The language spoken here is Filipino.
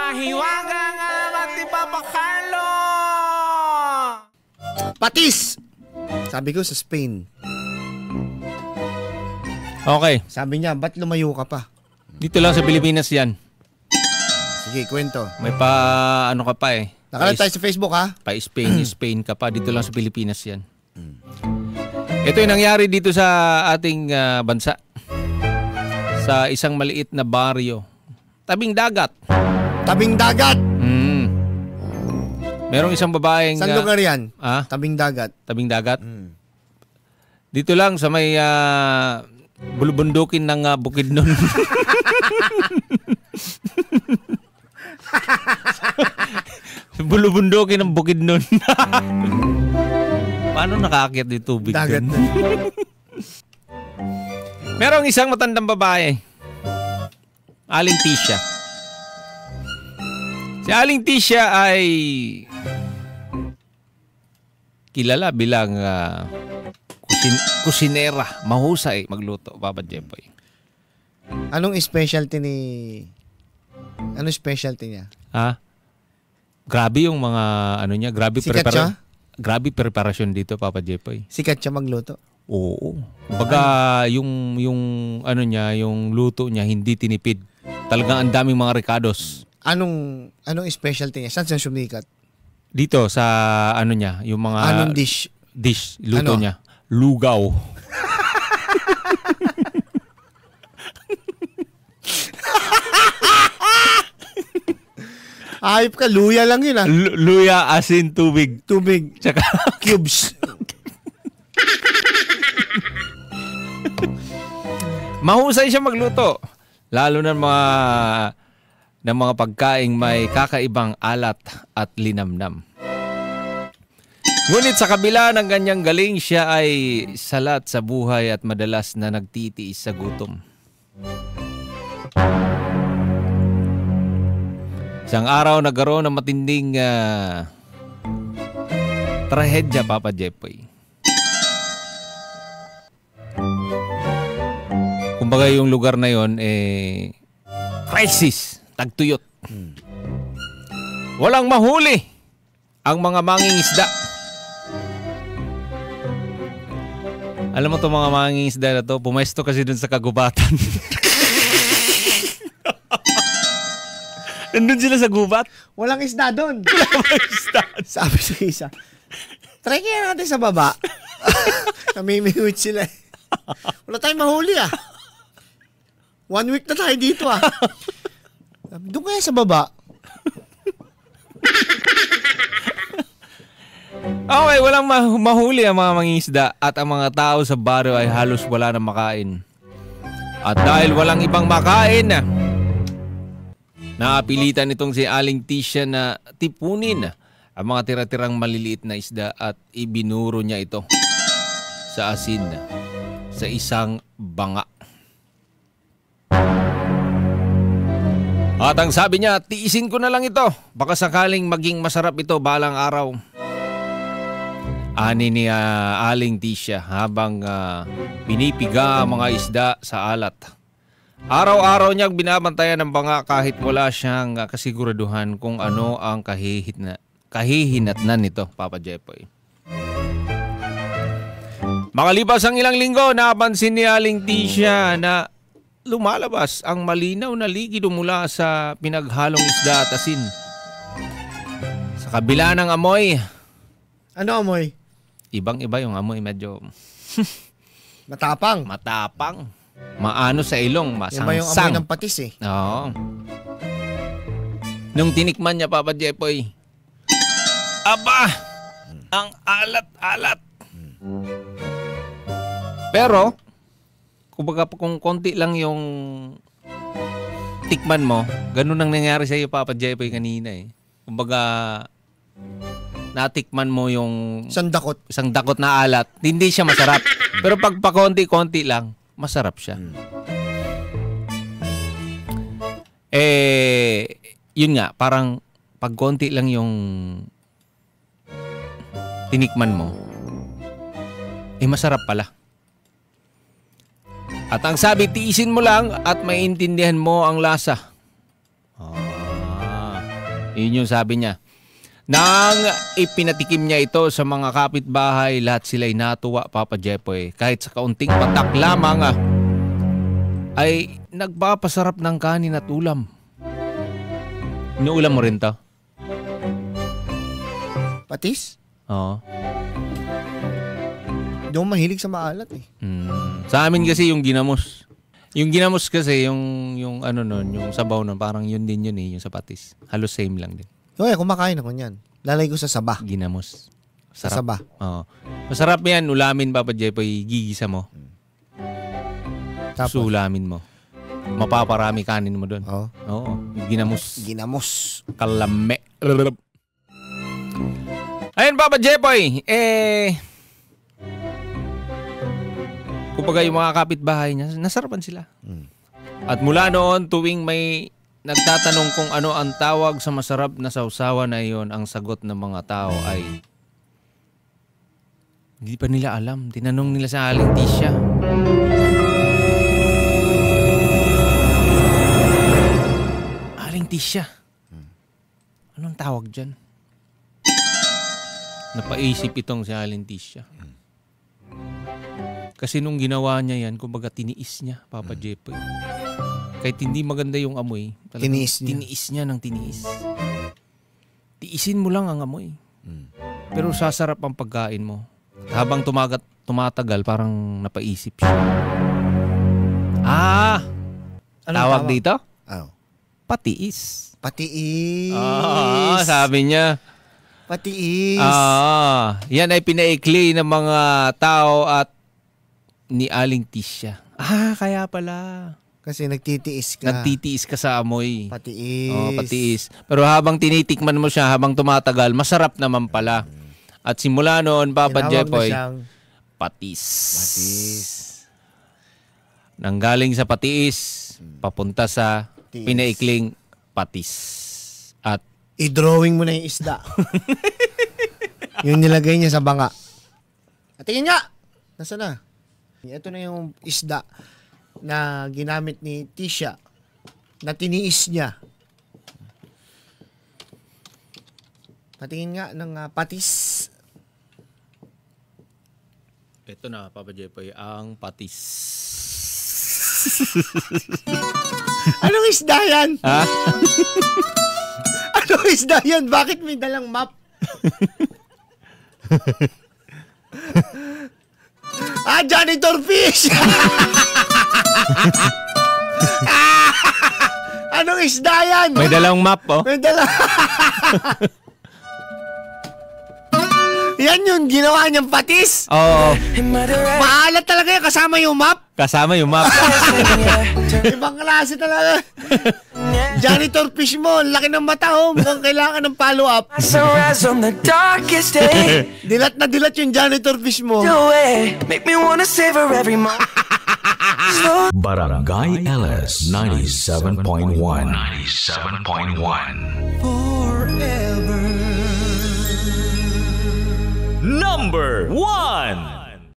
Hiwaga nga matipapakalo! Patis! Sabi ko sa Spain. Okay. Sabi niya, ba't lumayo ka pa? Dito lang sa Pilipinas yan. Sige, kwento. May pa, ano ka pa eh. Nakalat tayo sa Facebook ha? Pa Spain ka pa. Dito lang sa Pilipinas yan. Ito yung nangyari dito sa ating bansa. Sa isang maliit na baryo. Tabing dagat. Tabing dagat! Merong isang babaeng... Saan lugar yan? Tabing dagat. Tabing dagat? Dito lang sa may bulubundukin ng Bukidnon. Bulubundukin ng Bukidnon. Paano nakaakyat yung tubig? Dagat na. Merong isang matandang babae. Aling Tisha. Si Aling Tisha ay kilala bilang kusinera. Mahusay magluto, Papa Jepoy. Anong specialty niya? Grabe yung mga ano niya, grabe grabe preparasyon dito, Papa Jepoy. Sikat siya magluto? Oo. Baga yung ano niya, yung luto niya hindi tinipid. Talagang ang daming mga recados. Anong specialty niya? Saan siya sumikat? Dito sa ano niya, yung mga anong dish luto niya. Lugaw. Ayop ka, luya lang yun Luya, asin, tubig. Tsaka cubes. Mahusay siya magluto. Lalo na mga pagkaing may kakaibang alat at linamnam. Ngunit sa kabila ng ganyang galing, siya ay salat sa buhay at madalas na nagtitiis sa gutom. Isang araw nagkaroon ng matinding trahedya, Papa Jepoy. Kumbaga yung lugar na yon crisis, tagtuyot. Walang mahuli ang mga mangingisda. Alam mo itong mga mangingisda na to, pumesto kasi dun sa kagubatan. Nandun sila sa gubat. Walang isda doon. Walang isda. Sabi sa isa, try kaya natin sa baba. Namimingwit sila. Wala tayong mahuli 1 week na tayo dito doon kaya sa baba. Okay, walang mahuli ang mga mangingisda at ang mga tao sa baryo ay halos wala na makain. At dahil walang ibang makain, napilitan itong si Aling Tisha na tipunin ang mga tira-tirang maliliit na isda at ibinuro niya ito sa asin sa isang banga. At ang sabi niya, tiisin ko na lang ito. Baka sakaling maging masarap ito balang araw. Ani ni Aling Tisha habang pinipiga ang mga isda sa alat. Araw-araw niyang binabantayan ng banga kahit wala siyang kasiguraduhan kung ano ang kahihinatnan nito, Papa Jepoy. Makalipas ang ilang linggo, napansin ni Aling Tisha na lumalabas ang malinaw na likido mula sa pinaghalong isda at asin. Sa kabila ng amoy. Ano amoy? Ibang-iba yung amoy, medyo matapang. Maano sa ilong, masangsang. Iba yung amoy ng patis Oo. Nung tinikman niya, Papa Jepoy, aba, ang alat-alat. Pero, kumbaga kung konti lang yung tikman mo, ganun ang nangyari sa iyo, Papa Jepoy, kanina Kumbaga, natikman mo yung isang dakot na alat, hindi siya masarap. Pero pag pakonti-konti lang, masarap siya. Yun nga, parang pag konti lang yung tinikman mo, masarap pala. At ang sabi, tiisin mo lang at maintindihan mo ang lasa. Yun yung sabi niya. Nang ipinatikim niya ito sa mga kapitbahay, lahat sila'y natuwa, Papa Jepoy. Kahit sa kaunting patak lamang ay nagpapasarap ng kanin at ulam. Inuulam mo rin to? Patis? Oo. Hindi ako mahilig sa maalat eh. Sa amin kasi yung ginamos. Yung ginamos kasi, yung ano nun, yung sabaw nun, parang yun din yun eh, yung sa patis. Halos same lang din. Okay, kumakain ako niyan. Lalay ko sa saba. Ginamos. Sa saba. Oo. Masarap yan, ulamin, Papa Jepoy, gigisa mo. Tapos? Ulamin mo. Mapaparami kanin mo doon. Oo. Oo. Ginamos. Ginamos. Kalame. Ayun, Papa Jepoy. Kumbaga yung mga kapitbahay niya, nasarapan sila. At mula noon, tuwing may nagtatanong kung ano ang tawag sa masarap na sausawan na iyon, ang sagot ng mga tao ay hindi pa nila alam. Tinanong nila sa Aling Tisha. Aling Tisha, anong tawag dyan? Napaisip itong si Aling Tisha. Kasi nung ginawa niya yan, kumbaga tiniis niya, Papa Jepoy. Kahit hindi maganda yung amoy, tiniis niya ng tiniis. Tiisin mo lang ang amoy. Pero sasarap ang pagkain mo. Habang tumatagal, parang napaisip siya. Tawag dito? Patiis. Patiis. Sabi niya. Patiis. Yan ay pinaikli ng mga tao at ni Aling Tisha. Kaya pala. Kasi nagtitiis ka. Nagtitiis ka sa amoy. Patiis. Patiis. Pero habang tinitikman mo siya, habang tumatagal, masarap naman pala. At simula noon, Papa Jepoy, patis. Nanggaling sa patiis, papunta sa pinaikling patis. At i-drawing mo na yung isda. Yung nilagay niya sa banga. At tingin nga. Nasaan na? Ito na yung isda na ginamit ni Tisha na tiniis niya. Patingin nga ng patis. Ito na, Papa Jepoy, ang patis. Anong isda yan? Ha? Anong isda yan? Bakit may dalang map? Janitor fish! Anong isda yan? May dalang map, oh. May dalang... Yan yun, ginawa niyang patis. Oo. Maalat talaga yan, kasama yung map. Kasama yung map. Ibang klase talaga. Janitor fish mo, laki ng mata oh. Mukhang kailangan ng follow-up. Dilat na dilat yung janitor fish mo. Barangay LS 97.1 Forever Number 1